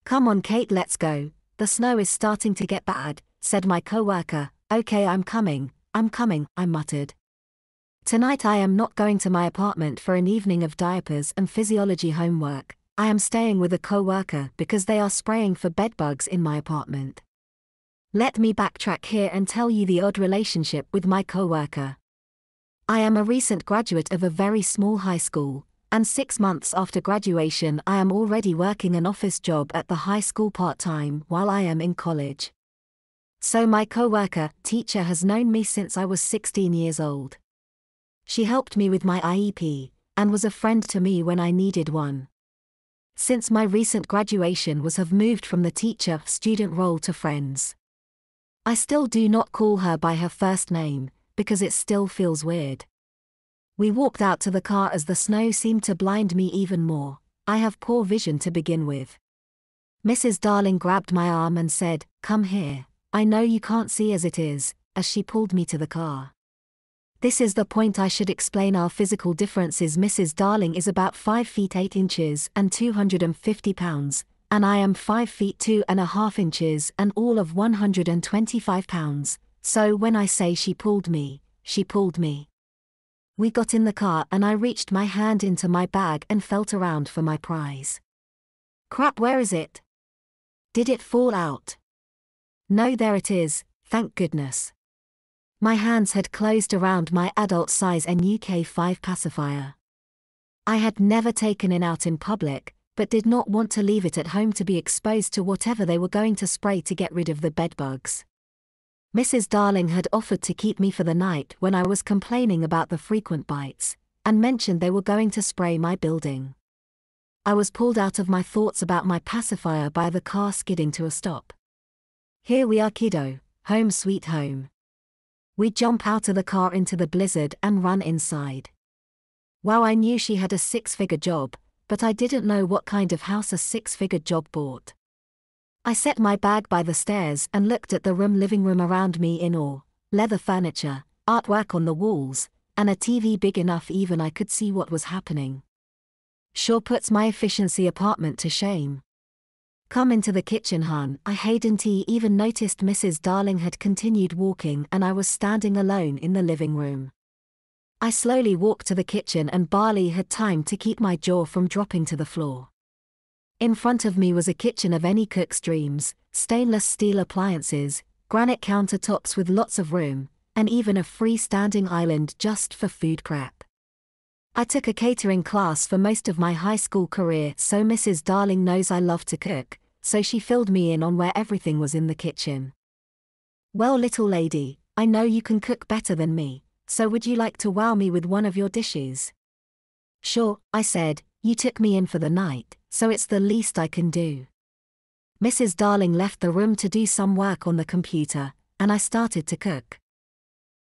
Come on, Kate, let's go. The snow is starting to get bad, said my coworker. Okay, I'm coming, I muttered. Tonight I am not going to my apartment for an evening of diapers and physiology homework. I am staying with a coworker because they are spraying for bedbugs in my apartment. Let me backtrack here and tell you the odd relationship with my coworker. I am a recent graduate of a very small high school, and 6 months after graduation I am already working an office job at the high school part-time while I am in college. So my coworker, teacher, has known me since I was 16 years old. She helped me with my IEP, and was a friend to me when I needed one. Since my recent graduation have moved from the teacher-student role to friends. I still do not call her by her first name, because it still feels weird. We walked out to the car as the snow seemed to blind me even more. I have poor vision to begin with. Mrs. Darling grabbed my arm and said, "Come here, I know you can't see as it is," as she pulled me to the car. This is the point I should explain our physical differences. Mrs. Darling is about 5 feet 8 inches and 250 pounds, and I am 5 feet 2.5 inches and all of 125 pounds, so when I say she pulled me, she pulled me. We got in the car and I reached my hand into my bag and felt around for my prize. Crap, where is it? Did it fall out? No, there it is, thank goodness. My hands had closed around my adult size NUK 5 pacifier. I had never taken it out in public, but did not want to leave it at home to be exposed to whatever they were going to spray to get rid of the bedbugs. Mrs. Darling had offered to keep me for the night when I was complaining about the frequent bites, and mentioned they were going to spray my building. I was pulled out of my thoughts about my pacifier by the car skidding to a stop. Here we are, kiddo, home sweet home. We jump out of the car into the blizzard and run inside. Wow, I knew she had a 6-figure job, but I didn't know what kind of house a 6-figure job bought. I set my bag by the stairs and looked at the living room around me in awe. Leather furniture, artwork on the walls, and a TV big enough even I could see what was happening. Sure puts my efficiency apartment to shame. Come into the kitchen, hon. I hadn't even noticed Mrs. Darling had continued walking and I was standing alone in the living room. I slowly walked to the kitchen and barely had time to keep my jaw from dropping to the floor. In front of me was a kitchen of any cook's dreams, stainless steel appliances, granite countertops with lots of room, and even a freestanding island just for food prep. I took a catering class for most of my high school career, so Mrs. Darling knows I love to cook, so she filled me in on where everything was in the kitchen. Well, little lady, I know you can cook better than me, so would you like to wow me with one of your dishes? Sure, I said, you took me in for the night, so it's the least I can do. Mrs. Darling left the room to do some work on the computer, and I started to cook.